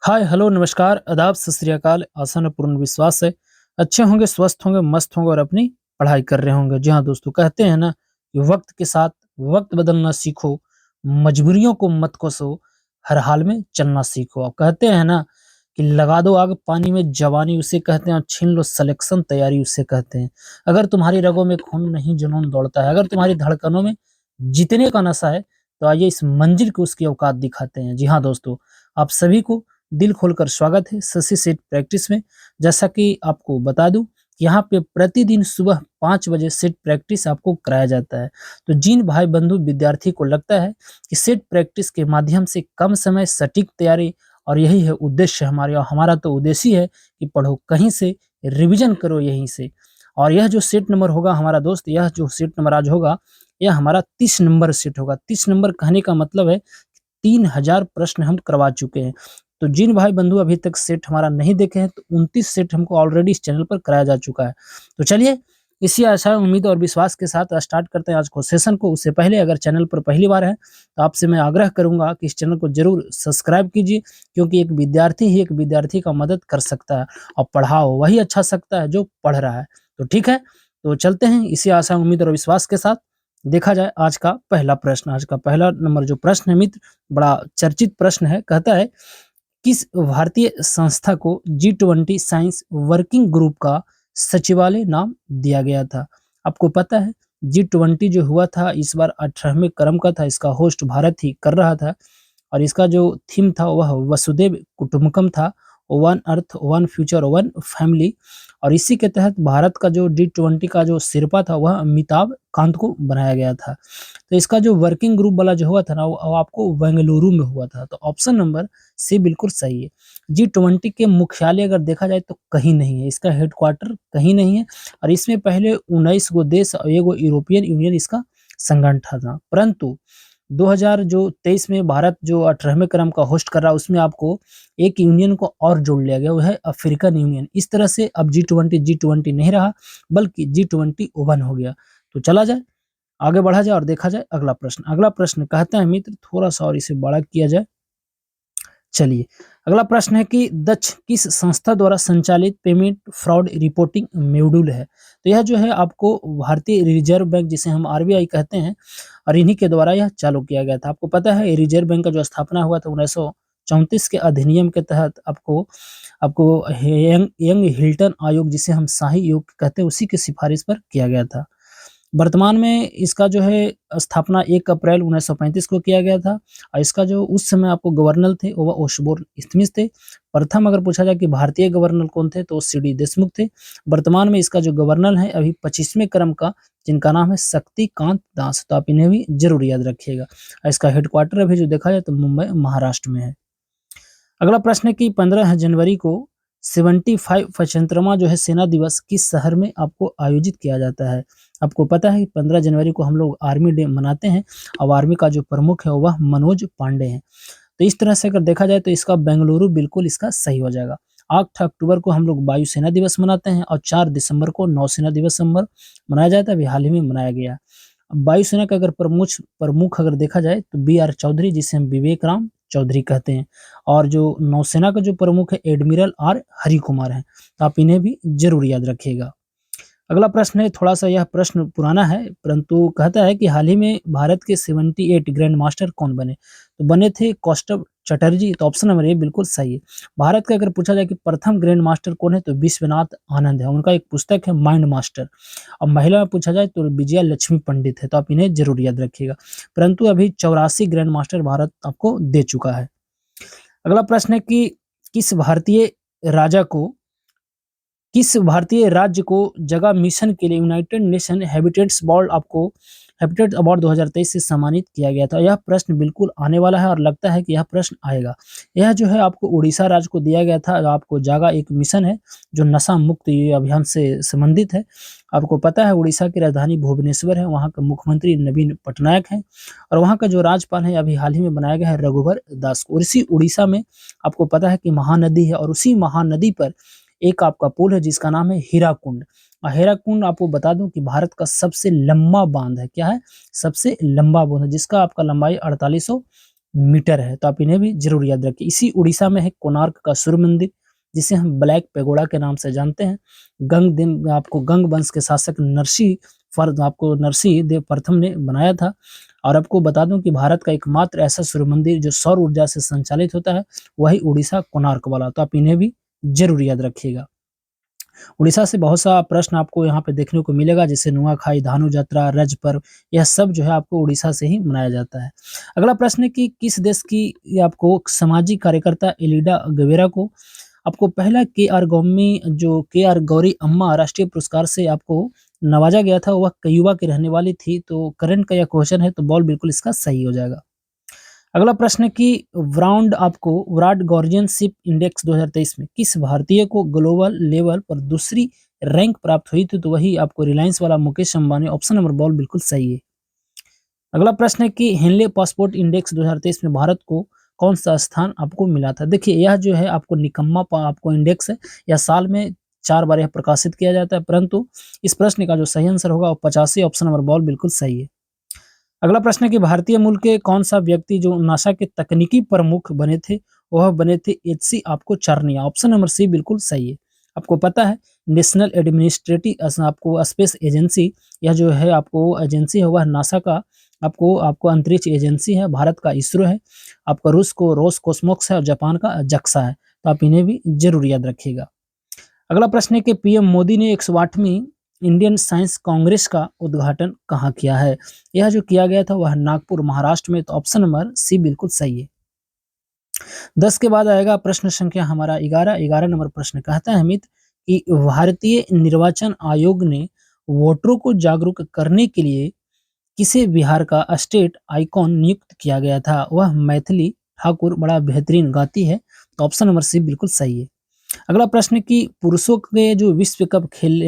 Hi hello नमस्कार आदाब सत श्री अकाल। आसान और पूर्ण विश्वास है अच्छे होंगे, स्वस्थ होंगे, मस्त होंगे और अपनी पढ़ाई कर रहे होंगे। जी हाँ दोस्तों, कहते हैं ना कि वक्त के साथ वक्त बदलना सीखो, मजबूरियों को मत कोसो, हर हाल में चलना सीखो। अब कहते हैं ना कि लगा दो आग पानी में जवानी उसे कहते हैं, और छीन लो सिलेक्शन तैयारी उसे कहते हैं। अगर तुम्हारी रगों में खून नहीं जुनून दौड़ता है, अगर तुम्हारी धड़कनों में जीतने का नशा है, तो आइए इस मंजिल को उसकी औकात दिखाते हैं। जी हाँ दोस्तों, आप सभी को दिल खोलकर स्वागत है शशि सेठ प्रैक्टिस में। जैसा कि आपको बता दूं, यहाँ पे प्रतिदिन सुबह 5 बजे सेट प्रैक्टिस आपको कराया जाता है। तो जिन भाई बंधु विद्यार्थी को लगता है कि सेट प्रैक्टिस के माध्यम से कम समय सटीक तैयारी, और यही है उद्देश्य हमारे, और हमारा तो उद्देश्य ही है कि पढ़ो कहीं से, रिवीजन करो यहीं से। और यह जो सेट नंबर होगा हमारा दोस्त, यह जो सेट नंबर आज होगा, यह हमारा 30 नंबर सेट होगा। 30 नंबर कहने का मतलब है 3000 प्रश्न हम करवा चुके हैं। तो जिन भाई बंधु अभी तक सेट हमारा नहीं देखे हैं, तो 29 सेट हमको ऑलरेडी इस चैनल पर कराया जा चुका है। तो चलिए इसी आशा, उम्मीद और विश्वास के साथ स्टार्ट करते हैं आज को सेशन को। उससे पहले अगर चैनल पर पहली बार है, तो आपसे मैं आग्रह करूंगा कि इस चैनल को जरूर सब्सक्राइब कीजिए, क्योंकि एक विद्यार्थी ही एक विद्यार्थी का मदद कर सकता है, और पढ़ाओ वही अच्छा सकता है जो पढ़ रहा है। तो ठीक है, तो चलते हैं इसी आशा, उम्मीद और विश्वास के साथ। देखा जाए आज का पहला प्रश्न। आज का पहला नंबर जो प्रश्न है मित्र, बड़ा चर्चित प्रश्न है। कहता है, किस भारतीय संस्था को G20 साइंस वर्किंग ग्रुप का सचिवालय नाम दिया गया था? आपको पता है G20 जो हुआ था इस बार 18वें क्रम का था। इसका होस्ट भारत ही कर रहा था, और इसका जो थीम था वह वसुदेव कुटुंबकम था, one earth one future one family. और इसी के तहत भारत का जो G20 का जो सिरपा था वह अमिताभ कांत को बनाया गया था। तो इसका जो वर्किंग ग्रुप वाला जो हुआ था ना, वो आपको बेंगलुरु में हुआ था। तो ऑप्शन नंबर सी बिल्कुल सही है। G20 के मुख्यालय अगर देखा जाए तो कहीं नहीं है, इसका हेडक्वार्टर कहीं नहीं है। और इसमें पहले 19 गो देश और एगो यूरोपियन यूनियन इसका संगठन था। परंतु 2023 में भारत जो 18वें क्रम का होस्ट कर रहा है, उसमें आपको एक यूनियन को और जोड़ लिया गया, वो है अफ्रीकन यूनियन। इस तरह से अब G20 नहीं रहा, बल्कि G20 ओवन हो गया। तो चला जाए, आगे बढ़ा जाए और देखा जाए अगला प्रश्न। अगला प्रश्न कहता है मित्र, थोड़ा सा और इसे बड़ा किया जाए। चलिए, अगला प्रश्न है कि दक्ष किस संस्था द्वारा संचालित पेमेंट फ्रॉड रिपोर्टिंग मॉड्यूल है? तो यह जो है आपको भारतीय रिजर्व बैंक, जिसे हम आरबीआई कहते हैं, और इन्हीं के द्वारा यह चालू किया गया था। आपको पता है रिजर्व बैंक का जो स्थापना हुआ था 1934 के अधिनियम के तहत, आपको आपको यंग यंग हिल्टन आयोग, जिसे हम शाही योग कहते हैं, उसी की सिफारिश पर किया गया था। वर्तमान में इसका जो है स्थापना 1 अप्रैल 1935 को किया गया था, और इसका जो उस समय आपको गवर्नर थे वो ओशबोर्न स्मिथ थे। प्रथम अगर पूछा जाए कि भारतीय गवर्नर कौन थे, तो सीडी देशमुख थे। वर्तमान में इसका जो गवर्नर है अभी 25वें क्रम का, जिनका नाम है शक्तिकांत दास। तो आप इन्हें भी जरूर याद रखिएगा। और इसका हेडक्वार्टर अभी जो देखा जाए तो मुंबई महाराष्ट्र में है। अगला प्रश्न है कि 15 जनवरी को 75 स्वतंत्रता जो है सेना दिवस किस शहर में आपको आयोजित किया जाता है? आपको पता है 15 जनवरी को हम लोग आर्मी डे मनाते हैं, और आर्मी का जो प्रमुख है वह मनोज पांडे हैं। तो इस तरह से अगर देखा जाए तो इसका बेंगलुरु बिल्कुल इसका सही हो जाएगा। 8 अक्टूबर को हम लोग वायुसेना दिवस मनाते हैं, और 4 दिसंबर को नौसेना दिवस मनाया जाता है। अभी हाल ही में मनाया गया। वायुसेना का अगर प्रमुख प्रमुख अगर देखा जाए तो बी आर चौधरी, जिसे हम विवेक राम चौधरी कहते हैं। और जो नौसेना का जो प्रमुख है एडमिरल आर हरि कुमार है। तो आप इन्हें भी जरूर याद रखिएगा। अगला प्रश्न है, थोड़ा सा यह प्रश्न पुराना है, परंतु कहता है कि हाल ही में भारत के 78 ग्रैंड मास्टर कौन बने? तो बने थे कौस्तुभ चटर्जी। तो ऑप्शन नंबर ए बिल्कुल सही है। भारत का अगर पूछा जाए कि प्रथम ग्रैंड मास्टर कौन है, तो विश्वनाथ आनंद है। उनका एक पुस्तक है माइंड मास्टर। और महिला में पूछा जाए तो विजया लक्ष्मी पंडित है। तो आप इन्हें जरूर याद रखिएगा। परंतु अभी 84 ग्रैंड मास्टर भारत आपको दे चुका है। अगला प्रश्न है कि किस भारतीय राजा को किस भारतीय राज्य को जगह मिशन के लिए यूनाइटेड नेशन हैबिटेट अवार्ड 2023 से सम्मानित किया गया था? यह प्रश्न बिल्कुल आने वाला है, और लगता है कि यह प्रश्न आएगा। यह जो है आपको उड़ीसा राज्य को दिया गया था। आपको जागा एक मिशन है जो नशा मुक्त ये अभियान से संबंधित है। आपको पता है उड़ीसा की राजधानी भुवनेश्वर है, वहाँ का मुख्यमंत्री नवीन पटनायक है, और वहाँ का जो राज्यपाल है अभी हाल ही में बनाया गया है रघुवर दास को। और इसी उड़ीसा में आपको पता है कि महानदी है, और उसी महानदी पर एक आपका पुल है जिसका नाम है हीराकुंड। और हीराकुंड आपको बता दूं कि भारत का सबसे लंबा बांध है। क्या है? सबसे लंबा बांध है, जिसका आपका लंबाई 4800 मीटर है, तो आप इन्हें भी जरूर याद रखिए। इसी उड़ीसा में है कोणार्क का सूर्य मंदिर, जिसे हम ब्लैक पैगोडा के नाम से जानते हैं। आपको गंग वंश के शासक नरसिंह देव प्रथम ने बनाया था। और आपको बता दूं कि भारत का एकमात्र ऐसा सूर्य मंदिर जो सौर ऊर्जा से संचालित होता है, वही उड़ीसा कोणार्क वाला, तो आप इन्हें भी जरूर याद रखिएगा। उड़ीसा से बहुत सा प्रश्न आपको यहाँ पे देखने को मिलेगा, जैसे नुआखाई, धानु यात्रा, रज पर्व, यह सब जो है आपको उड़ीसा से ही मनाया जाता है। अगला प्रश्न है कि किस देश की ये आपको सामाजिक कार्यकर्ता एलिडा गवेरा को आपको पहला के आर गौरी अम्मा राष्ट्रीय पुरस्कार से आपको नवाजा गया था, वह क्यूबा की रहने वाली थी। तो करंट का यह क्वेश्चन है, तो बॉल बिल्कुल इसका सही हो जाएगा। अगला प्रश्न है कि विराट गॉर्जियन शिप इंडेक्स 2023 में किस भारतीय को ग्लोबल लेवल पर दूसरी रैंक प्राप्त हुई थी, तो वही आपको रिलायंस वाला Mukesh Ambani. Option number ball बिल्कुल सही है। अगला प्रश्न है कि हेनले पासपोर्ट इंडेक्स 2023 में भारत को कौन सा स्थान आपको मिला था। देखिए यह जो है आपको निकम्मा आपको इंडेक्स है, यह साल में 4 बार यह प्रकाशित किया जाता है, परंतु इस प्रश्न का जो सही आंसर होगा वो 85। ऑप्शन नंबर बॉल बिल्कुल सही है। अगला प्रश्न है कि भारतीय मूल के कौन सा व्यक्ति जो नासा के तकनीकी प्रमुख बने थे, वह बने थे एचसी आपको चारनिया। ऑप्शन नंबर सी बिल्कुल सही है। आपको पता है नेशनल एडमिनिस्ट्रेटिव आपको स्पेस एजेंसी, यह जो है आपको एजेंसी है वह नासा का आपको आपको अंतरिक्ष एजेंसी है। भारत का इसरो है, आपका रूस को रोसकोस्मोस है और जापान का जक्सा है। तो आप इन्हें भी जरूर याद रखिएगा। अगला प्रश्न है कि पीएम मोदी ने 108वीं इंडियन साइंस कांग्रेस का उद्घाटन कहाँ किया है। यह जो किया गया था वह नागपुर महाराष्ट्र में। तो ऑप्शन नंबर सी बिल्कुल सही है। 10 के बाद आएगा प्रश्न संख्या हमारा 11 नंबर प्रश्न कहता है अमित कि भारतीय निर्वाचन आयोग ने वोटरों को जागरूक करने के लिए किसे बिहार का स्टेट आइकॉन नियुक्त किया गया था। वह मैथिली ठाकुर बड़ा बेहतरीन गाती है। तो ऑप्शन नंबर सी बिल्कुल सही है। अगला प्रश्न कि पुरुषों के जो विश्व कप खेल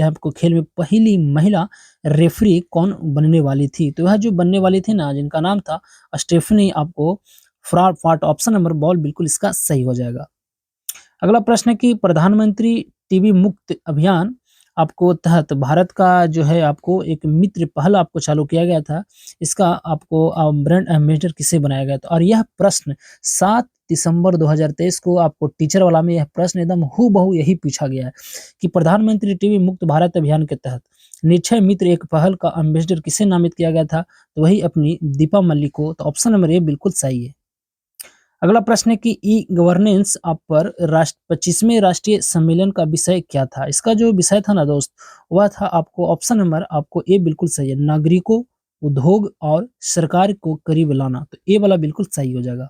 में पहली महिला रेफरी कौन बनने वाली थी। तो वह जो बनने वाली थी ना, जिनका नाम था स्टेफनी आपको फ्राट। ऑप्शन नंबर बॉल बिल्कुल इसका सही हो जाएगा। अगला प्रश्न है कि प्रधानमंत्री टीबी मुक्त अभियान आपको तहत भारत का जो है आपको एक मित्र पहल आपको चालू किया गया था, इसका आपको ब्रांड एम्बेसडर किसे बनाया गया था। और यह प्रश्न 7 दिसंबर 2023 को आपको टीचर वाला में यह प्रश्न एकदम हूबहू यही पूछा गया है कि प्रधानमंत्री टीबी मुक्त भारत अभियान के तहत निक्षय मित्र एक पहल का एम्बेसडर किसे नामित किया गया था, तो वही अपनी दीपा मल्लिक को। तो ऑप्शन नंबर ए बिल्कुल सही है। अगला प्रश्न है कि ई गवर्नेंस आप पर 25वें राष्ट्रीय सम्मेलन का विषय क्या था। इसका जो विषय था ना दोस्त, वह था आपको ऑप्शन नंबर आपको ए बिल्कुल सही है, नागरिकों, उद्योग और सरकार को करीब लाना। तो ए वाला बिल्कुल सही हो जाएगा।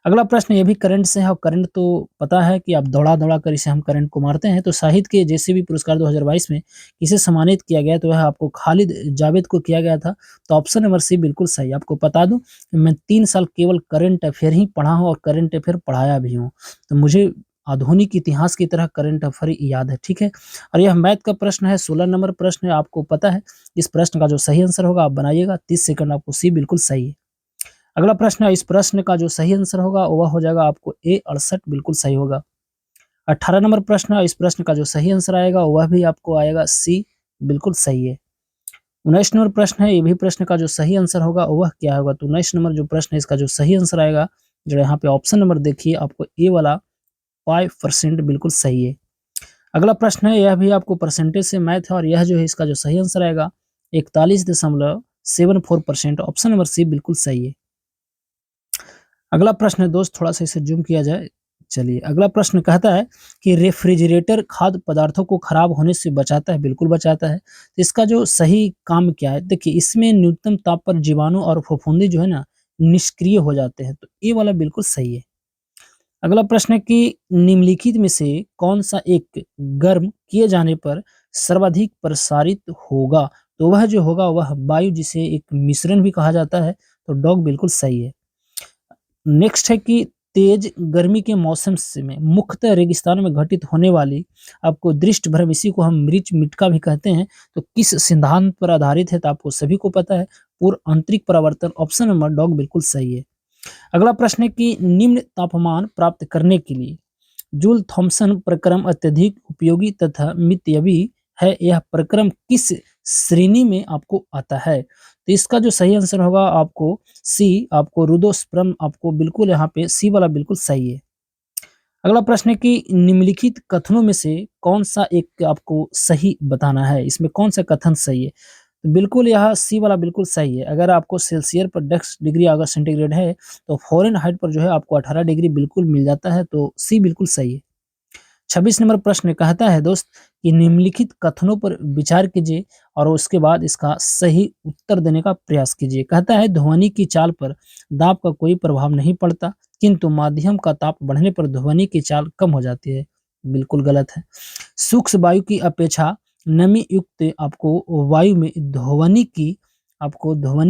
अगला प्रश्न ये भी करंट से है, और करंट तो पता है कि आप दौड़ा कर इसे हम करंट को मारते हैं। तो साहित्य के जेसीबी पुरस्कार 2022 में किसे सम्मानित किया गया, तो वह आपको खालिद जावेद को किया गया था। तो ऑप्शन नंबर सी बिल्कुल सही। आपको बता दूं मैं 3 साल केवल करंट अफेयर ही पढ़ा हूं और करंट अफेयर पढ़ाया भी हूं, तो मुझे आधुनिक इतिहास की तरह करंट अफेयर याद है, ठीक है। और यह मैथ का प्रश्न है, 16 नंबर प्रश्न है। आपको पता है इस प्रश्न का जो सही आंसर होगा आप बनाइएगा, 30 सेकंड। आपको सी बिल्कुल सही है। अगला प्रश्न है, इस प्रश्न का जो सही आंसर होगा वह हो जाएगा आपको ए 68 बिल्कुल सही होगा। 18 नंबर प्रश्न है, इस प्रश्न का जो सही आंसर आएगा वह भी आपको आएगा सी बिल्कुल सही है। 19 नंबर प्रश्न है, ये भी प्रश्न का जो सही आंसर होगा वह क्या होगा। तो 19 नंबर जो प्रश्न है इसका जो सही आंसर आएगा, जो यहाँ पे ऑप्शन नंबर देखिए आपको ए वाला 5% बिल्कुल सही है। अगला प्रश्न है, यह भी आपको परसेंटेज से मैथ है, और यह जो है इसका जो सही आंसर आएगा 41.74%। ऑप्शन नंबर सी बिल्कुल सही है। अगला प्रश्न है दोस्त, थोड़ा सा इसे जूम किया जाए। चलिए अगला प्रश्न कहता है कि रेफ्रिजरेटर खाद्य पदार्थों को खराब होने से बचाता है। बिल्कुल बचाता है। तो इसका जो सही काम क्या है, देखिए इसमें न्यूनतम ताप पर जीवाणु और फफूंदी जो है ना निष्क्रिय हो जाते हैं। तो ये वाला बिल्कुल सही है। अगला प्रश्न है कि निम्नलिखित में से कौन सा एक गर्म किए जाने पर सर्वाधिक प्रसारित होगा। तो वह जो होगा वह वायु, जिसे एक मिश्रण भी कहा जाता है। तो डॉग बिल्कुल सही है। नेक्स्ट है कि तेज गर्मी के मौसम से में मुख्यतः रेगिस्तान में घटित होने वाली आपको दृष्ट भ्रम, इसी को हम मृच मिटका भी कहते हैं, तो किस सिद्धांत पर आधारित है। तो आपको सभी को पता है पूर्व आंतरिक परावर्तन। ऑप्शन नंबर डॉग बिल्कुल सही है। अगला प्रश्न है कि निम्न तापमान प्राप्त करने के लिए जूल थॉम्सन प्रक्रम अत्यधिक उपयोगी तथा मितव्ययी है। यह प्रक्रम किस श्रेणी में आपको आता है। तो इसका जो सही आंसर होगा आपको सी, आपको रुडोस्पर्म, आपको बिल्कुल यहाँ पे सी वाला बिल्कुल सही है। अगला प्रश्न है कि निम्नलिखित कथनों में से कौन-सा एक आपको सही बताना है, इसमें कौन-सा कथन सही है? तो बिल्कुल यह सी वाला बिल्कुल सही है। अगर आपको सेल्सियस पर 10 डिग्री अगर सेंटीग्रेड है, तो फ़ारेनहाइट पर जो है आपको 18 डिग्री बिल्कुल मिल जाता है, तो सी बिल्कुल सही है। 26 नंबर प्रश्न कहता है दोस्त कि निम्नलिखित कथनों पर विचार कीजिए और उसके बाद इसका सही उत्तर देने का प्रयास कीजिए। कहता है ध्वनि की चाल पर दाब का कोई प्रभाव नहीं पड़ता, किंतु माध्यम का ताप बढ़ने पर ध्वनि की चाल कम हो जाती है। बिल्कुल गलत है। शुष्क वायु की अपेक्षा नमी युक्त आपको वायु में ध्वनि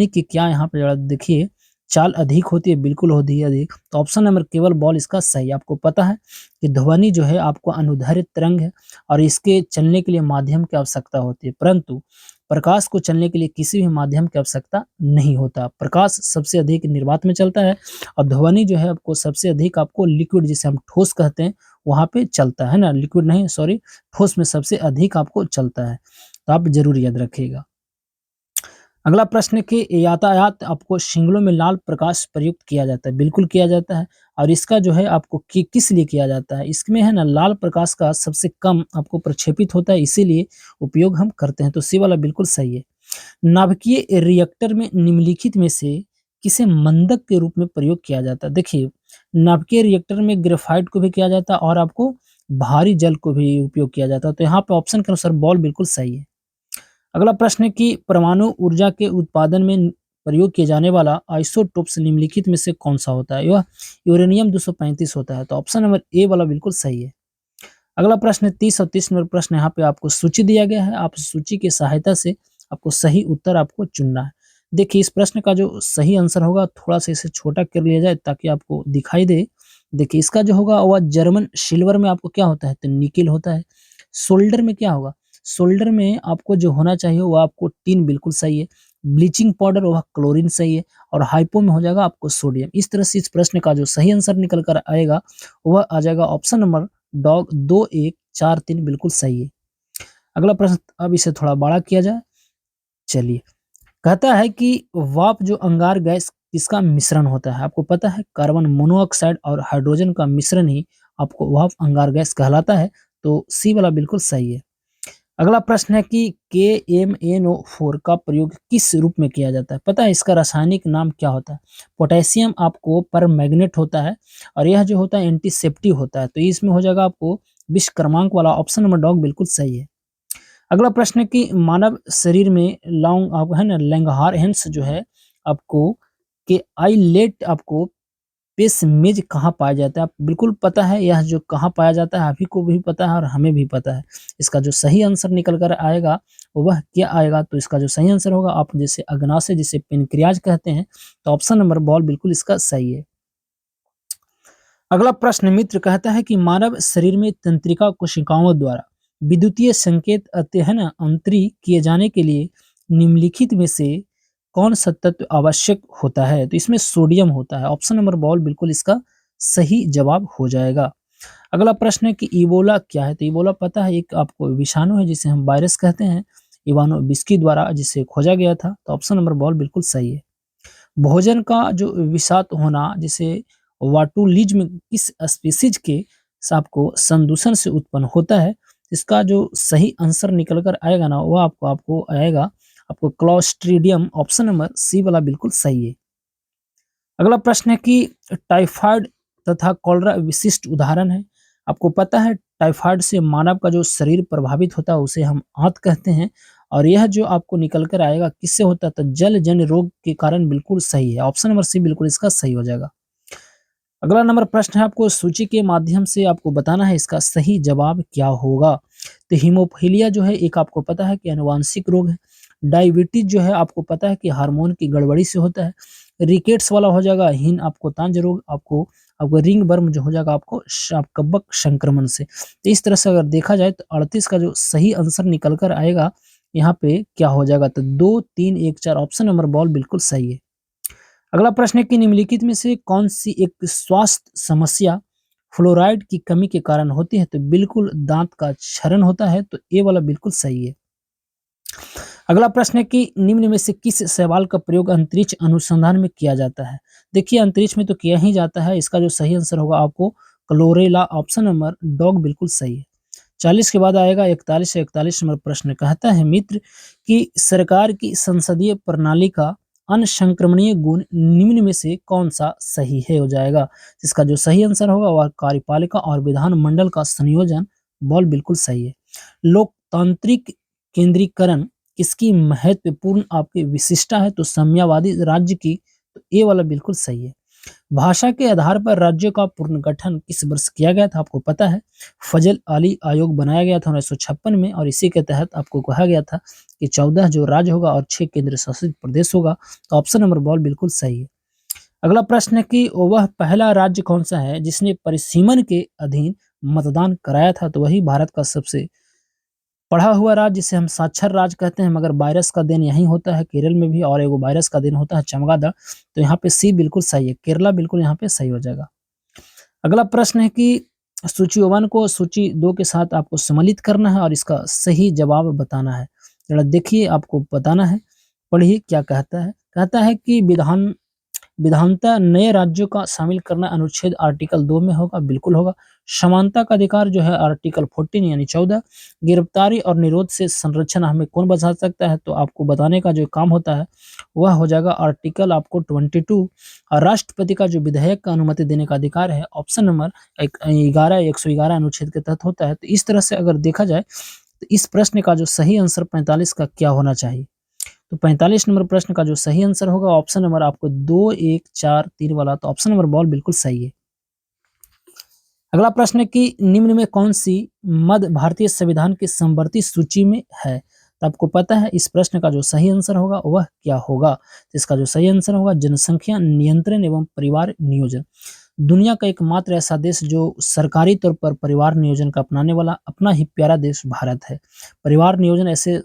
की क्या यहाँ पे जरा देखिए चाल अधिक होती है, बिल्कुल होती है अधिक। तो ऑप्शन नंबर केवल बॉल इसका सही है। आपको पता है कि ध्वनि जो है आपको अनुदैर्ध्य तरंग है और इसके चलने के लिए माध्यम की आवश्यकता होती है, परंतु प्रकाश को चलने के लिए किसी भी माध्यम की आवश्यकता नहीं होता। प्रकाश सबसे अधिक निर्वात में चलता है और ध्वनि जो है आपको सबसे अधिक आपको लिक्विड जिसे हम ठोस कहते हैं, वहाँ पे चलता है ना, लिक्विड नहीं सॉरी, ठोस में सबसे अधिक आपको चलता है। तो आप ज़रूर याद रखिएगा। अगला प्रश्न है कि यातायात आपको सिग्नलों में लाल प्रकाश प्रयुक्त किया जाता है, बिल्कुल किया जाता है और इसका जो है आपको किस लिए किया जाता है? इसमें है ना लाल प्रकाश का सबसे कम आपको प्रक्षेपित होता है, इसीलिए उपयोग हम करते हैं, तो सी वाला बिल्कुल सही है। नाभिकीय रिएक्टर में निम्नलिखित में से किसे मंदक के रूप में प्रयोग किया जाता है? देखिए, नाभिकीय रिएक्टर में ग्रेफाइट को भी किया जाता है और आपको भारी जल को भी उपयोग किया जाता है, तो यहाँ पे ऑप्शन के अनुसार बॉल बिल्कुल सही है। अगला प्रश्न है कि परमाणु ऊर्जा के उत्पादन में प्रयोग किए जाने वाला आइसोटोप्स निम्नलिखित में से कौन-सा होता है? यह यूरेनियम 235 होता है, तो ऑप्शन नंबर ए वाला बिल्कुल सही है। अगला प्रश्न है 30 और 30 नंबर प्रश्न यहाँ पे आपको सूची दिया गया है, आप सूची की सहायता से आपको सही उत्तर आपको चुनना है। देखिए, इस प्रश्न का जो सही आंसर होगा थोड़ा-सा इसे छोटा कर लिया जाए ताकि आपको दिखाई दे। देखिए, इसका जो होगा वह जर्मन सिल्वर में आपको क्या होता है? तो निकेल होता है। सोल्डर में क्या होगा? सोल्डर में आपको जो होना चाहिए वो आपको टिन बिल्कुल सही है। ब्लीचिंग पाउडर वह क्लोरीन सही है और हाइपो में हो जाएगा आपको सोडियम। इस तरह से इस प्रश्न का जो सही आंसर निकल कर आएगा, वह आ जाएगा ऑप्शन नंबर डॉग 2, 1, 4, 3 बिल्कुल सही है। अगला प्रश्न अब इसे थोड़ा बड़ा किया जाए। चलिए, कहता है कि वाष्प जो अंगार गैस किसका मिश्रण होता है? आपको पता है कार्बन मोनोऑक्साइड और हाइड्रोजन का मिश्रण ही आपको वाष्प अंगार गैस कहलाता है, तो सी वाला बिल्कुल सही है। अगला प्रश्न है कि KMnO4 का प्रयोग किस रूप में किया जाता है? पता है इसका रासायनिक नाम क्या होता है? पोटेशियम आपको परमैंगनेट होता है और यह जो होता है एंटीसेप्टिक होता है, तो इसमें हो जाएगा आपको 20 क्रमांक वाला ऑप्शन नंबर डॉग बिल्कुल सही है। अगला प्रश्न है कि मानव शरीर में लॉन्ग आप है ना लैंगरहैंस जो है आपको के आइलेट आपको पेसमेज कहाँ पाया जाता है? आप बिल्कुल पता है यह जो कहाँ पाया जाता है, आप ही को भी पता है और हमें भी पता है। इसका जो सही आंसर निकल कर आएगा, वह क्या आएगा? तो इसका जो सही आंसर होगा आप जैसे अग्नाशय जिसे पेनक्रियाज कहते हैं, तो ऑप्शन नंबर बॉल बिल्कुल इसका सही है। अगला प्रश्न मित्र कहता है कि मानव शरीर में तंत्रिका कोशिकाओं द्वारा विद्युतीय संकेत है ना अंतरित किए जाने के लिए निम्नलिखित में से कौन सा तत्व आवश्यक होता है? तो इसमें सोडियम होता है। ऑप्शन नंबर बॉल बिल्कुल इसका सही जवाब हो जाएगा। अगला प्रश्न है कि इबोला क्या है? तो इबोला पता है एक आपको विषाणु है जिसे हम वायरस कहते हैं। इवानो बिस्की द्वारा जिसे खोजा गया था, तो ऑप्शन नंबर बॉल बिल्कुल सही है। भोजन का जो विषाक्त होना जिसे वाटुलिज्म किस स्पीशीज के आपको संदूषण से उत्पन्न होता है, इसका जो सही आंसर निकल कर आएगा ना वो आपको आपको आएगा आपको क्लॉस्ट्रिडियम, ऑप्शन नंबर सी वाला बिल्कुल सही है। अगला प्रश्न है कि टाइफाइड तथा कॉलरा विशिष्ट उदाहरण है। आपको पता है टाइफाइड से मानव का जो शरीर प्रभावित होता है उसे हम आंत कहते हैं और यह जो आपको निकल कर आएगा किससे होता है? तो जलजन्य रोग के कारण बिल्कुल सही है। ऑप्शन नंबर सी बिल्कुल इसका सही हो जाएगा। अगला नंबर प्रश्न है आपको सूची के माध्यम से आपको बताना है इसका सही जवाब क्या होगा। तो हीमोफीलिया जो है एक आपको पता है कि आनुवांशिक रोग है। डायबिटीज जो है आपको पता है कि हार्मोन की गड़बड़ी से होता है। रिकेट्स वाला हो जाएगा हीन आपको तांज रोग, आपको आपको रिंग बर्म जो हो जाएगा आपको कबक संक्रमण से। तो इस तरह से अगर देखा जाए तो 38 का जो सही आंसर निकल कर आएगा यहाँ पे क्या हो जाएगा? तो 2, 3, 1, 4 ऑप्शन नंबर बॉल बिल्कुल सही है। अगला प्रश्न है कि निम्नलिखित में से कौन सी एक स्वास्थ्य समस्या फ्लोराइड की कमी के कारण होती है? तो बिल्कुल दांत का क्षरण होता है, तो ए वाला बिल्कुल सही है। अगला प्रश्न है कि निम्न में से किस सवाल का प्रयोग अंतरिक्ष अनुसंधान में किया जाता है? देखिए अंतरिक्ष में तो किया ही जाता है, इसका जो सही आंसर होगा आपको क्लोरेला, ऑप्शन नंबर डॉग बिल्कुल सही है। 40 के बाद आएगा 41 से 41 नंबर प्रश्न, कहता है मित्र कि सरकार की संसदीय प्रणाली का अनसंक्रमणीय गुण निम्न में से कौन सा सही है हो जाएगा। इसका जो सही आंसर होगा वह कार्यपालिका और विधानमंडल का संयोजन बॉल बिल्कुल सही है। लोकतांत्रिक केंद्रीकरण किसकी महत्वपूर्ण आपकी विशिष्टता है, तो साम्यवादी राज्य की, तो ये वाला बिल्कुल सही है। भाषा के आधार पर राज्यों का पुनर्गठन किस वर्ष किया गया था, आपको पता है। फजल अली आयोग बनाया गया था 1956 में, और इसी के तहत आपको कहा गया था कि 14 जो राज्य होगा और 6 केंद्र शासित प्रदेश होगा, तो ऑप्शन नंबर बॉल बिल्कुल सही है। अगला प्रश्न है कि वह पहला राज्य कौन सा है जिसने परिसीमन के अधीन मतदान कराया था, तो वही भारत का सबसे पढ़ा हुआ राज्य जिसे हम साक्षर राज्य कहते हैं, मगर वायरस का दिन यहीं होता है केरल में भी, और एगो वायरस का दिन होता है चमगादड़, तो यहाँ पे सी बिल्कुल सही है, केरला बिल्कुल यहाँ पे सही हो जाएगा। अगला प्रश्न है कि सूची 1 को सूची 2 के साथ आपको सम्मिलित करना है और इसका सही जवाब बताना है। जरा देखिए आपको बताना है, पढ़िए क्या कहता है। कहता है कि विधानता नए राज्यों का शामिल करना अनुच्छेद आर्टिकल 2 में होगा, बिल्कुल होगा। समानता का अधिकार जो है आर्टिकल 14 यानी 14। गिरफ्तारी और निरोध से संरक्षण हमें कौन बचा सकता है, तो आपको बताने का जो काम होता है वह हो जाएगा आर्टिकल आपको 22। और राष्ट्रपति का जो विधेयक का अनुमति देने का अधिकार है ऑप्शन नंबर 111 अनुच्छेद के तहत होता है। तो इस तरह से अगर देखा जाए तो इस प्रश्न का जो सही आंसर 45 का क्या होना चाहिए, तो 45 नंबर प्रश्न का जो सही आंसर होगा ऑप्शन नंबर आपको 2 1 4 3 वाला, तो ऑप्शन नंबर बॉल बिल्कुल सही है। अगला प्रश्न है कि निम्न में कौन सी मद भारतीय संविधान की समवर्ती सूची में है, तो आपको पता है इस प्रश्न का जो सही आंसर होगा वह क्या होगा। तो इसका जो सही आंसर होगा जनसंख्या नियंत्रण एवं परिवार नियोजन। दुनिया का एकमात्र ऐसा देश जो सरकारी तौर पर परिवार नियोजन का अपनाने वाला अपना ही प्यारा देश भारत है। परिवार नियोजन ऐसे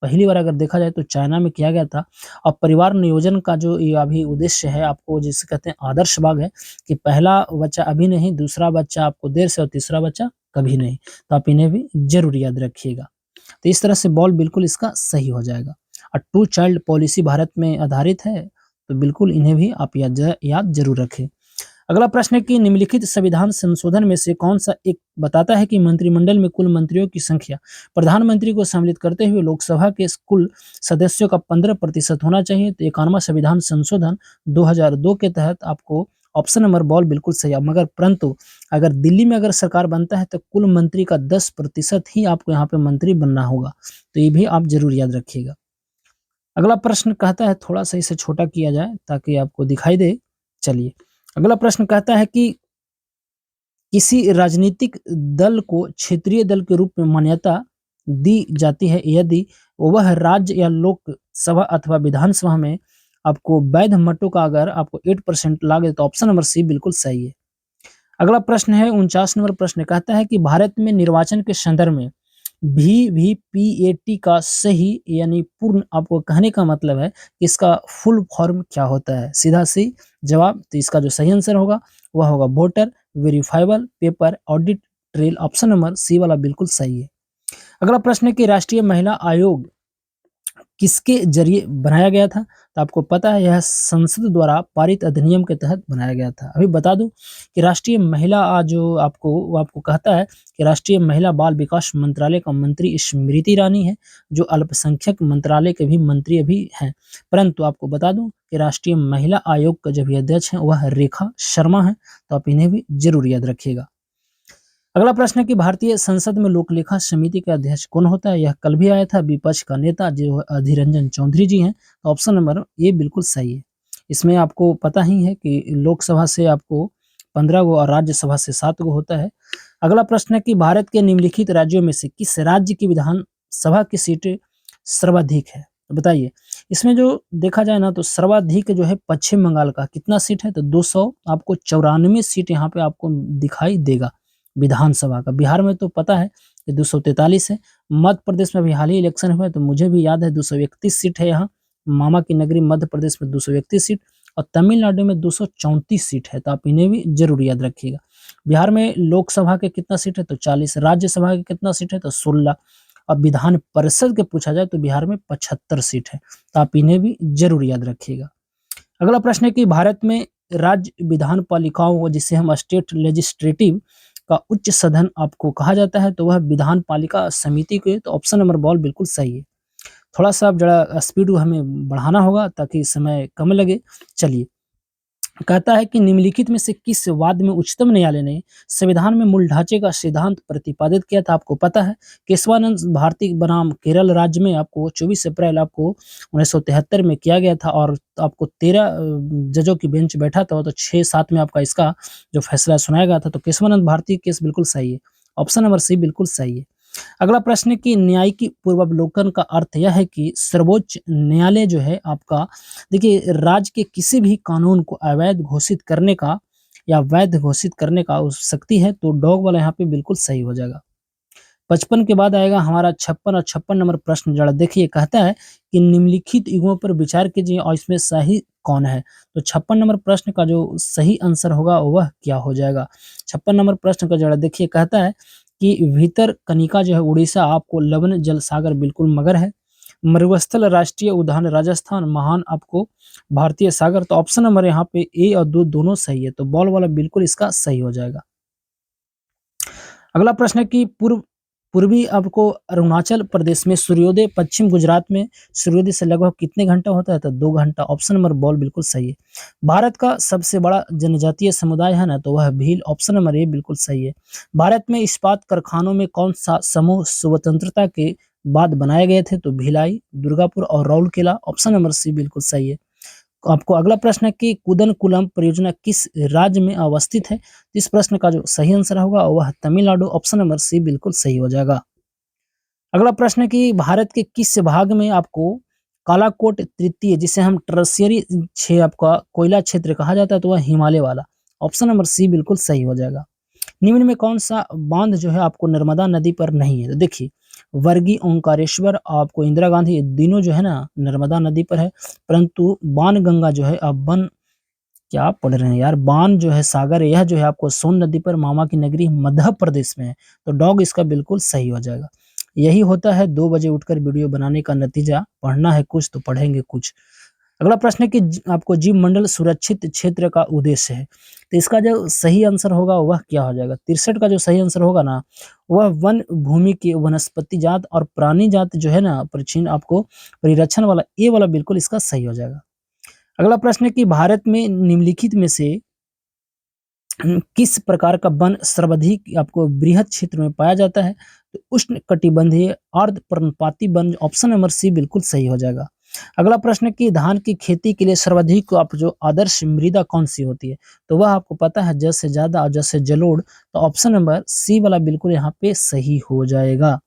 पहली बार अगर देखा जाए तो चाइना में किया गया था। और परिवार नियोजन का जो ये अभी उद्देश्य है आपको जिसे कहते हैं आदर्श भाग है, कि पहला बच्चा अभी नहीं, दूसरा बच्चा आपको देर से और तीसरा बच्चा कभी नहीं, तो आप इन्हें भी जरूर याद रखिएगा। तो इस तरह से बॉल बिल्कुल इसका सही हो जाएगा। और टू चाइल्ड पॉलिसी भारत में आधारित है, तो बिल्कुल इन्हें भी आप याद जरूर रखें। अगला प्रश्न है कि निम्नलिखित संविधान संशोधन में से कौन सा एक बताता है कि मंत्रिमंडल में कुल मंत्रियों की संख्या प्रधानमंत्री को सम्मिलित करते हुए लोकसभा के कुल सदस्यों का 15% होना चाहिए। तो 51वां संविधान संशोधन 2002 के तहत आपको ऑप्शन नंबर बॉल बिल्कुल सही है, मगर परंतु अगर दिल्ली में अगर सरकार बनता है तो कुल मंत्री का 10% ही आपको यहाँ पे मंत्री बनना होगा, तो ये भी आप जरूर याद रखिएगा। अगला प्रश्न कहता है थोड़ा सा इसे छोटा किया जाए ताकि आपको दिखाई दे। चलिए अगला प्रश्न कहता है कि किसी राजनीतिक दल को क्षेत्रीय दल के रूप में मान्यता दी जाती है यदि वह राज्य या लोकसभा अथवा विधानसभा में आपको वैध मतों का अगर आपको 8% लागे, तो ऑप्शन नंबर सी बिल्कुल सही है। अगला प्रश्न है 49 नंबर प्रश्न, कहता है कि भारत में निर्वाचन के संदर्भ में वीवीपीएटी का सही यानी पूर्ण आपको कहने का मतलब है कि इसका फुल फॉर्म क्या होता है। सीधा सी जवाब, तो इसका जो सही आंसर होगा वह होगा voter verifiable paper audit trail, option number C वाला बिल्कुल सही है। अगला प्रश्न है कि राष्ट्रीय महिला आयोग किसके जरिए बनाया गया था, तो आपको पता है यह संसद द्वारा पारित अधिनियम के तहत बनाया गया था। अभी बता दूं कि राष्ट्रीय महिला जो आपको कहता है कि राष्ट्रीय महिला बाल विकास मंत्रालय का मंत्री स्मृति ईरानी है, जो अल्पसंख्यक मंत्रालय के भी मंत्री अभी हैं। परंतु आपको बता दूं कि राष्ट्रीय महिला आयोग का जो भी अध्यक्ष है वह रेखा शर्मा है, तो आप इन्हें भी जरूर याद रखिएगा। अगला प्रश्न है कि भारतीय संसद में लोक लेखा समिति का अध्यक्ष कौन होता है, यह कल भी आया था। विपक्ष का नेता जो अधीर रंजन चौधरी जी हैं, तो ऑप्शन नंबर ये बिल्कुल सही है। इसमें आपको पता ही है कि लोकसभा से आपको 15 गो और राज्यसभा से 7 गो होता है। अगला प्रश्न है कि भारत के निम्नलिखित राज्यों में से किस राज्य की विधानसभा की सीटें सर्वाधिक है, तो बताइए। इसमें जो देखा जाए ना तो सर्वाधिक जो है पश्चिम बंगाल का कितना सीट है, तो 200 आपको 94 सीट यहाँ पे आपको दिखाई देगा विधानसभा का। बिहार में तो पता है कि 243 है। मध्य प्रदेश में अभी हाल ही इलेक्शन हुआ है, तो मुझे भी याद है 231 सीट है यहाँ। मामा की नगरी मध्य प्रदेश में 231 सीट, और तमिलनाडु में 234 सीट है, तो आप इन्हें भी जरूर याद रखिएगा। बिहार में लोकसभा के कितना सीट है, तो 40। राज्यसभा के कितना सीट है, तो 16। और विधान परिषद के पूछा जाए तो बिहार में 75 सीट है, तो आप इन्हें भी जरूर याद रखिएगा। अगला प्रश्न है कि भारत में राज्य विधान पालिकाओं जिसे हम स्टेट लेजिस्लेटिव का उच्च सदन आपको कहा जाता है, तो वह विधान पालिका समिति के, तो ऑप्शन नंबर बॉल बिल्कुल सही है। थोड़ा सा आप जरा स्पीड हमें बढ़ाना होगा ताकि समय कम लगे। चलिए, कहता है कि निम्नलिखित में से किस वाद में उच्चतम न्यायालय ने संविधान में मूल ढांचे का सिद्धांत प्रतिपादित किया था? आपको पता है, केशवानंद भारती बनाम केरल राज्य में आपको 24 अप्रैल आपको 1973 में किया गया था और आपको 13 जजों की बेंच बैठा था, तो 6-7 में आपका इसका जो फैसला सुनाया गया था। तो केशवानंद भारती केस बिल्कुल सही है, ऑप्शन नंबर सी बिल्कुल सही है। अगला प्रश्न है कि न्यायिक पूर्वावलोकन का अर्थ यह है कि सर्वोच्च न्यायालय जो है आपका, देखिए, राज्य के किसी भी कानून को अवैध घोषित करने का या वैध घोषित करने का उस शक्ति है, तो डॉग वाला यहाँ पे बिल्कुल सही हो जाएगा। 55 के बाद आएगा हमारा 56 और 56 नंबर प्रश्न, जरा देखिए, कहता है कि निम्नलिखित युगों पर विचार कीजिए और इसमें सही कौन है? तो 56 नंबर प्रश्न का जो सही आंसर होगा वह क्या हो जाएगा? 56 नंबर प्रश्न का जरा देखिए, कहता है कि भितरकनिका जो है उड़ीसा, आपको लवण जल सागर बिल्कुल मगर है। मरुस्थल राष्ट्रीय उद्यान राजस्थान, महान आपको भारतीय सागर, तो ऑप्शन नंबर यहाँ पे ए और दो दोनों सही है, तो बॉल वाला बिल्कुल इसका सही हो जाएगा। अगला प्रश्न है कि पूर्वी आपको अरुणाचल प्रदेश में सूर्योदय, पश्चिम गुजरात में सूर्योदय से लगभग कितने घंटा होता है? तो 2 घंटा, ऑप्शन नंबर बॉल बिल्कुल सही है। भारत का सबसे बड़ा जनजातीय समुदाय है ना, तो वह भील, ऑप्शन नंबर ए बिल्कुल सही है। भारत में इस्पात कारखानों में कौन सा समूह स्वतंत्रता के बाद बनाए गए थे? तो भिलाई, दुर्गापुर और राउरकेला, ऑप्शन नंबर सी बिल्कुल सही है। आपको अगला प्रश्न है कि कुदनकुलम परियोजना किस राज्य में अवस्थित है? इस प्रश्न का जो सही आंसर होगा वह तमिलनाडु, ऑप्शन नंबर सी बिल्कुल सही हो जाएगा। अगला प्रश्न है कि भारत के किस भाग में आपको कालाकोट तृतीय, जिसे हम टर्शियरी आपका कोयला क्षेत्र कहा जाता है, तो वह हिमालय वाला, ऑप्शन नंबर सी बिल्कुल सही हो जाएगा। निम्न में कौन सा बांध जो है आपको नर्मदा नदी पर नहीं है? तो देखिए, वर्गी, ओंकारेश्वर, आपको इंदिरा गांधी, ये तीनों जो है ना नर्मदा नदी पर है, परंतु बाणगंगा जो है, अब बन क्या पढ़ रहे हैं यार, बाण जो है सागर है, यह जो है आपको सोन नदी पर, मामा की नगरी मध्य प्रदेश में है, तो डॉग इसका बिल्कुल सही हो जाएगा। यही होता है 2 बजे उठकर वीडियो बनाने का नतीजा, पढ़ना है कुछ तो पढ़ेंगे कुछ। अगला प्रश्न है कि आपको जीव मंडल सुरक्षित क्षेत्र का उद्देश्य है, तो इसका जो सही आंसर होगा वह क्या हो जाएगा? 63 का जो सही आंसर होगा ना, वह वन भूमि की वनस्पति जात और प्राणी जात जो है ना परिचिन आपको परिरक्षण वाला, ए वाला बिल्कुल इसका सही हो जाएगा। अगला प्रश्न है कि भारत में निम्नलिखित में से किस प्रकार का वन सर्वाधिक आपको बृहद क्षेत्र में पाया जाता है? तो उष्ण कटिबंधीय अर्ध पर्णपाती वन, ऑप्शन नंबर सी बिल्कुल सही हो जाएगा। अगला प्रश्न है कि धान की खेती के लिए सर्वाधिक आप जो आदर्श मृदा कौन सी होती है? तो वह आपको पता है, जस से ज्यादा और जस से जलोढ़, तो ऑप्शन नंबर सी वाला बिल्कुल यहाँ पे सही हो जाएगा।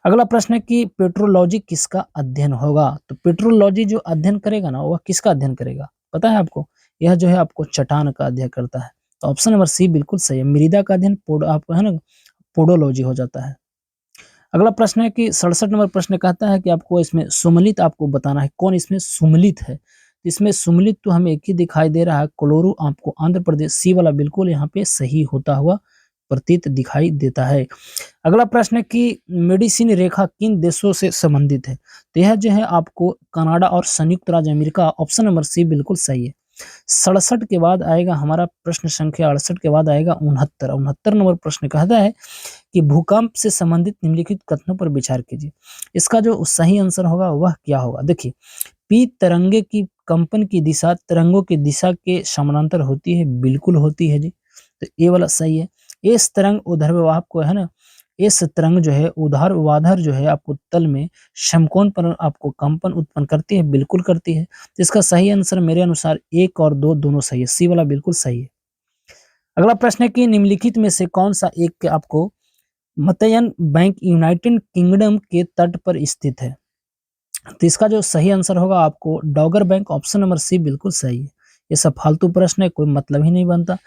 अगला प्रश्न है कि पेट्रोलॉजी किसका अध्ययन होगा? तो पेट्रोलॉजी जो अध्ययन करेगा ना, वह किसका अध्ययन करेगा पता है आपको? यह जो है आपको चट्टान का अध्ययन करता है, तो ऑप्शन नंबर सी बिल्कुल सही है। मृदा का अध्ययन आपको है ना पोडोलॉजी हो जाता है। अगला प्रश्न है कि 67 नंबर प्रश्न कहता है कि आपको इसमें सुमलित आपको बताना है, कौन इसमें सुमलित है? इसमें सुमलित तो हमें एक ही दिखाई दे रहा है, कोलोरू, आपको आंध्र प्रदेश, सी वाला बिल्कुल यहाँ पे सही होता हुआ प्रतीत दिखाई देता है। अगला प्रश्न है कि मेडिसिन रेखा किन देशों से संबंधित है? तो यह जो है आपको कनाडा और संयुक्त राज्य अमेरिका, ऑप्शन नंबर सी बिल्कुल सही है। 67 के बाद आएगा हमारा प्रश्न संख्या 68 के बाद आएगा 69। 69 नंबर प्रश्न कहता है कि भूकंप से संबंधित निम्नलिखित कथनों पर विचार कीजिए। इसका जो सही आंसर होगा वह क्या होगा? देखिए, पी तरंगे की कंपन की दिशा तरंगों की दिशा के समानांतर होती है, बिल्कुल होती है जी, तो ये वाला सही है। इस तरंग ऊर्ध्वाधर को है ना, इस तरंग जो है ऊर्ध्वाधर जो है आपको तल में समकोण पर आपको कंपन उत्पन्न करती है, बिल्कुल करती है। तो इसका सही आंसर मेरे अनुसार 1 और 2 दोनों सही है, सी वाला बिल्कुल सही है। अगला प्रश्न है कि निम्नलिखित में से कौन सा एक आपको मतयन बैंक यूनाइटेड किंगडम के तट पर स्थित है? तो इसका जो सही आंसर होगा आपको डॉगर बैंक, ऑप्शन नंबर सी बिल्कुल सही है। ये सब फालतू प्रश्न है, कोई मतलब ही नहीं बनता।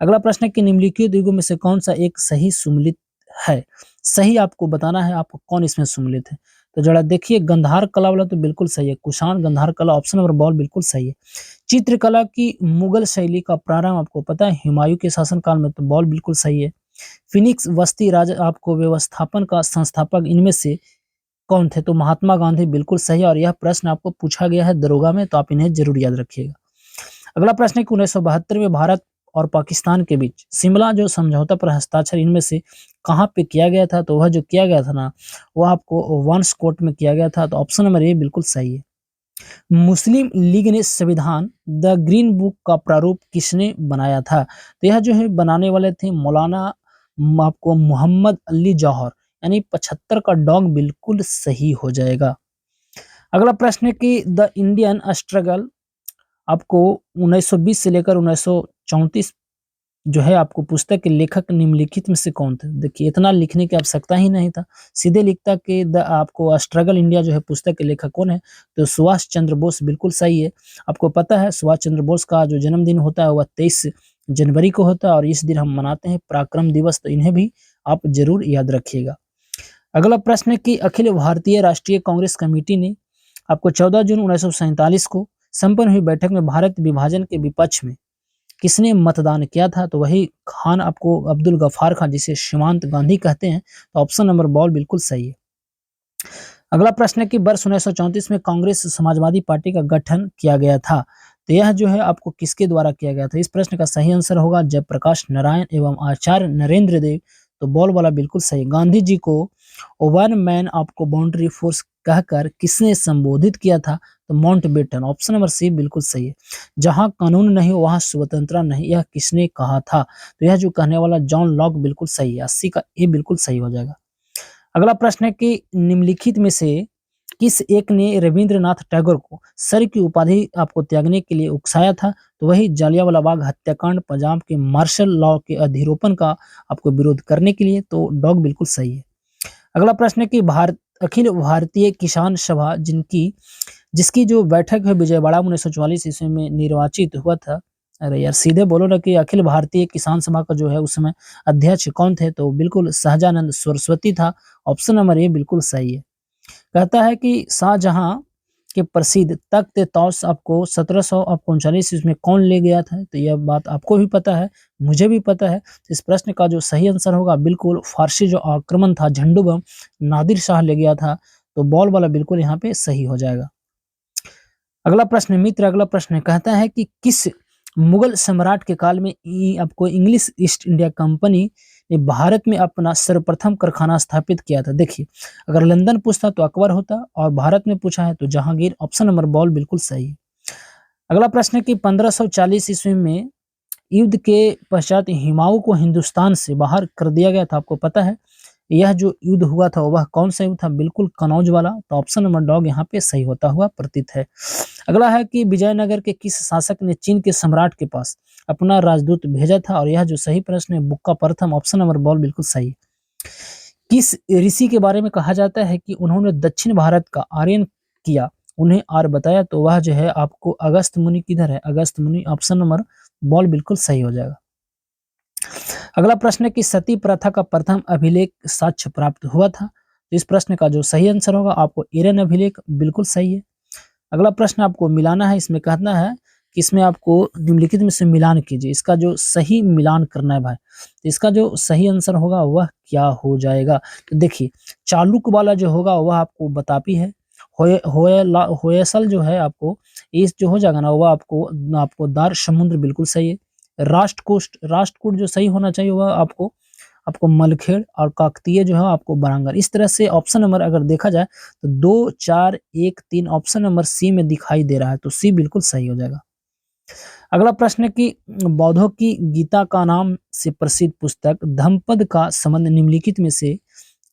अगला प्रश्न है कि निम्नलिखित युगों में से कौन सा एक सही सुमेलित है? सही आपको बताना है, आपको कौन इसमें सुमेलित है। तो जरा देखिए, गंधार कला वाला तो बिल्कुल सही है, कुषाण गंधार कला, ऑप्शन नंबर बॉल बिल्कुल सही है। चित्रकला की मुगल शैली का प्रारंभ आपको पता है हुमायूं के शासनकाल में, तो बॉल बिल्कुल सही है। फिनिक्स वस्ती राज आपको व्यवस्थापन का संस्थापक इनमें से कौन थे? तो महात्मा गांधी बिल्कुल सही है और यह प्रश्न आपको पूछा गया है दरोगा में, तो आप इन्हें जरूर याद रखिएगा। अगला प्रश्न है कि 1972 में भारत और पाकिस्तान के बीच शिमला जो समझौता पर हस्ताक्षर इनमें से कहाँ पे किया गया था? तो वह जो किया गया था ना, वह आपको वांसकोट में किया गया था। तो ऑप्शन नंबर ए बिल्कुल सही है। मुस्लिम लीग ने संविधान द ग्रीन बुक का प्रारूप किसने बनाया था? तो यह जो है बनाने वाले थे मौलाना आपको मोहम्मद अली जौहर, यानी 75 का डॉग बिल्कुल सही हो जाएगा। अगला प्रश्न है कि द इंडियन स्ट्रगल आपको 1920 से लेकर 1934 जो है आपको पुस्तक के लेखक निम्नलिखित में से कौन थे? देखिए इतना लिखने की आवश्यकता ही नहीं था, सीधे लिखता कि द आपको स्ट्रगल इंडिया जो है पुस्तक के लेखक कौन है? तो सुभाष चंद्र बोस बिल्कुल सही है। आपको पता है सुभाष चंद्र बोस का जो जन्मदिन होता है वह 23 जनवरी को होता है और इस दिन हम मनाते हैं पराक्रम दिवस, तो इन्हें भी आप जरूर याद रखिएगा। अगला प्रश्न है कि अखिल भारतीय राष्ट्रीय कांग्रेस कमेटी ने आपको 14 जून 1947 को संपन्न हुई बैठक में भारत विभाजन के विपक्ष में किसने मतदान किया था? तो वही खान आपको अब्दुल गफ्फार खान, जिसे सीमांत गांधी कहते हैं। तो ऑप्शन नंबर बॉल बिल्कुल सही है। अगला प्रश्न है कि वर्ष 1934 में कांग्रेस समाजवादी पार्टी का गठन किया गया था, तो यह जो है आपको किसके द्वारा किया गया था? इस प्रश्न का सही आंसर होगा जयप्रकाश नारायण एवं आचार्य नरेंद्र देव। तो बॉल वाला बिल्कुल सही। गांधी जी को वन मैन आपको बाउंड्री फोर्स कहकर किसने संबोधित किया था? तो माउंटबेटन, ऑप्शन नंबर सी बिल्कुल सही है। जहां कानून नहीं वहां स्वतंत्रता नहीं, यह किसने कहा था? तो यह जो कहने वाला जॉन लॉक बिल्कुल सही है। 80 का ए बिल्कुल सही हो जाएगा। अगला प्रश्न है कि निम्नलिखित में से किस एक ने रविंद्रनाथ टैगोर को सर की उपाधि आपको त्यागने के लिए उकसाया था? तो वही जालियांवाला बाग हत्याकांड, पंजाब के मार्शल लॉ के अधिरोपण का आपको विरोध करने के लिए। तो डॉग बिल्कुल सही है। अगला प्रश्न है कि भारत अखिल भारतीय किसान सभा जिसकी जो बैठक है विजयवाड़ा 1944 ईस्वी में निर्वाचित हुआ था। अरे यार सीधे बोलो ना कि अखिल भारतीय किसान सभा का जो है उसमें अध्यक्ष कौन थे? तो बिल्कुल सहजानंद सरस्वती था। ऑप्शन नंबर ए बिल्कुल सही है। कहता है कि शाहजहां के प्रसिद्ध तख्त तौस आपको 1739 ईस्वी में कौन ले गया था? तो यह बात आपको भी पता है, मुझे भी पता है। तो इस प्रश्न का जो सही आंसर होगा बिल्कुल फारसी जो आक्रमण था झंडू बम, नादिर शाह ले गया था। तो बॉल वाला बिल्कुल यहाँ पे सही हो जाएगा। अगला प्रश्न मित्र, अगला प्रश्न कहता है कि किस मुगल सम्राट के काल में आपको इंग्लिश ईस्ट इंडिया कंपनी ने भारत में अपना सर्वप्रथम कारखाना स्थापित किया था? देखिए अगर लंदन पूछता तो अकबर होता और भारत में पूछा है तो जहांगीर। ऑप्शन नंबर बॉल बिल्कुल सही है। अगला प्रश्न है कि 1540 ईस्वी में युद्ध के पश्चात हुमायूं को हिंदुस्तान से बाहर कर दिया गया था, आपको पता है? यह जो युद्ध हुआ था वह कौन सा युद्ध था? बिल्कुल कनौज वाला। तो ऑप्शन नंबर डॉग यहाँ पे सही होता हुआ प्रतीत है। अगला है कि विजयनगर के किस शासक ने चीन के सम्राट के पास अपना राजदूत भेजा था? और यह जो सही प्रश्न है बुक्का प्रथम। ऑप्शन नंबर बॉल बिल्कुल सही। किस ऋषि के बारे में कहा जाता है कि उन्होंने दक्षिण भारत का आर्यन किया, उन्हें आर्य बताया? तो वह जो है आपको अगस्त मुनि किधर है? अगस्त मुनि। ऑप्शन नंबर बॉल बिल्कुल सही हो जाएगा। अगला प्रश्न है कि सती प्रथा का प्रथम अभिलेख साक्ष्य प्राप्त हुआ था? तो इस प्रश्न का जो सही आंसर होगा आपको एरन अभिलेख बिल्कुल सही है। अगला प्रश्न आपको मिलाना है, इसमें कहना है कि इसमें आपको निम्नलिखित में से मिलान कीजिए, इसका जो सही मिलान करना है भाई। तो इसका जो सही आंसर होगा वह क्या हो जाएगा? तो देखिए चालुक वाला जो होगा वह आपको बतापी है। होयसल जो है आपको इस जो हो जाएगा ना वह आपको आपको दार समुद्र बिल्कुल सही है। राष्ट्रकूट जो सही होना चाहिए वह आपको आपको मलखेड़ और काकतीय जो है आपको बरांगर। इस तरह से ऑप्शन नंबर अगर देखा जाए तो 2, 4, 1, 3 ऑप्शन नंबर सी में दिखाई दे रहा है, तो सी बिल्कुल सही हो जाएगा। अगला प्रश्न है कि बौद्धों की गीता का नाम से प्रसिद्ध पुस्तक धम्मपद का संबंध निम्नलिखित में से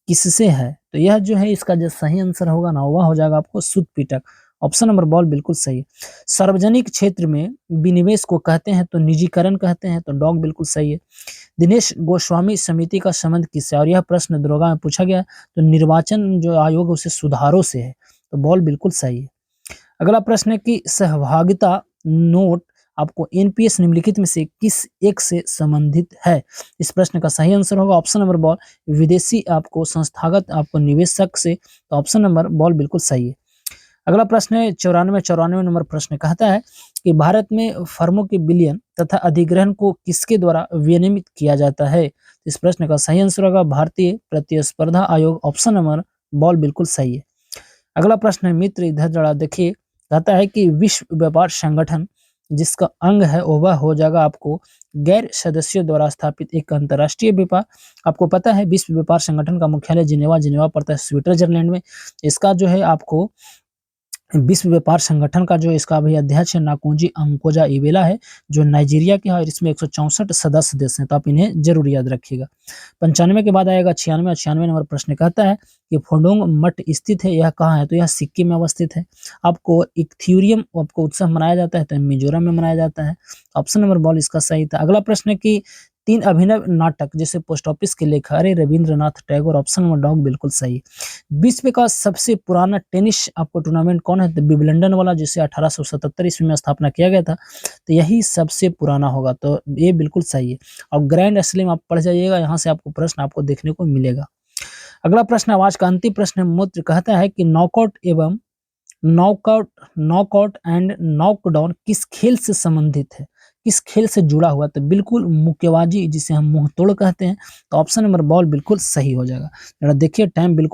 किससे है? तो यह जो है इसका जो सही आंसर होगा ना वह हो जाएगा आपको सुत पिटक। ऑप्शन नंबर बॉल बिल्कुल सही। सार्वजनिक क्षेत्र में विनिवेश को कहते हैं तो निजीकरण कहते हैं, तो डॉग बिल्कुल सही है। दिनेश गोस्वामी समिति का संबंध किससे? और यह प्रश्न दरोगा में पूछा गया, तो निर्वाचन जो आयोग है उसे सुधारों से है। तो बॉल बिल्कुल सही है। अगला प्रश्न है कि सहभागिता नोट आपको एनपीएस निम्नलिखित में से किस एक से संबंधित है? इस प्रश्न का सही आंसर होगा ऑप्शन नंबर बॉल विदेशी आपको संस्थागत आपको निवेशक से। तो ऑप्शन नंबर बॉल बिल्कुल सही है। अगला प्रश्न है 94 नंबर प्रश्न कहता है कि भारत में फर्मों के विलयन तथा अधिग्रहण को किसके द्वारा विनियमित किया जाता है? इस प्रश्न का सही आंसर होगा भारतीय प्रतिस्पर्धा आयोग, ऑप्शन नंबर बॉल बिल्कुल सही है। अगला प्रश्न है मित्र, इधर जरा देखिए, कहता है कि विश्व व्यापार संगठन जिसका अंग है वह हो जाएगा आपको गैर सदस्यों द्वारा स्थापित एक अंतर्राष्ट्रीय व्यापार। आपको पता है विश्व व्यापार संगठन का मुख्यालय जिनेवा पड़ता है स्विट्जरलैंड में। इसका जो है आपको विश्व व्यापार संगठन का जो इसका अभी अध्यक्ष है नाकुंजी अंकोजा इवेला है, जो नाइजीरिया के है, और इसमें 164 सदस्य देश हैं, तो आप इन्हें जरूर याद रखिएगा। 95 के बाद आएगा 96 नंबर प्रश्न कहता है कि फोडोंग मठ स्थित है, यह कहाँ है? तो यह सिक्किम में अवस्थित है। आपको इक्थ्यूरियम आपको उत्सव मनाया जाता है तो मिजोरम में मनाया जाता है। ऑप्शन नंबर बॉल इसका सही था। अगला प्रश्न है कि 3 अभिनव नाटक जैसे पोस्ट ऑफिस के लेखक अरे Rabindranath Tagore, option number dog बिल्कुल सही। विश्व का सबसे पुराना टेनिस आपको टूर्नामेंट कौन है? तो विंबलडन वाला, जिसे 1877 ईस्वी में स्थापना किया गया था, तो यही सबसे पुराना होगा, तो ये बिल्कुल सही है। और ग्रैंड स्लैम आप पढ़ जाइएगा, यहाँ से आपको प्रश्न आपको देखने को मिलेगा। अगला प्रश्न आज का अंतिम प्रश्न मूत्र कहता है कि नॉकआउट एवं नॉकआउट नॉकआउट एंड नॉकडाउन किस खेल से संबंधित है? किस खेल से जुड़ा हुआ? तो बिल्कुल मुक्केबाजी, जिसे हम मुंह तोड़ कहते हैं। तो ऑप्शन नंबर बॉल बिल्कुल सही हो जाएगा। जरा देखिए टाइम बिल्कुल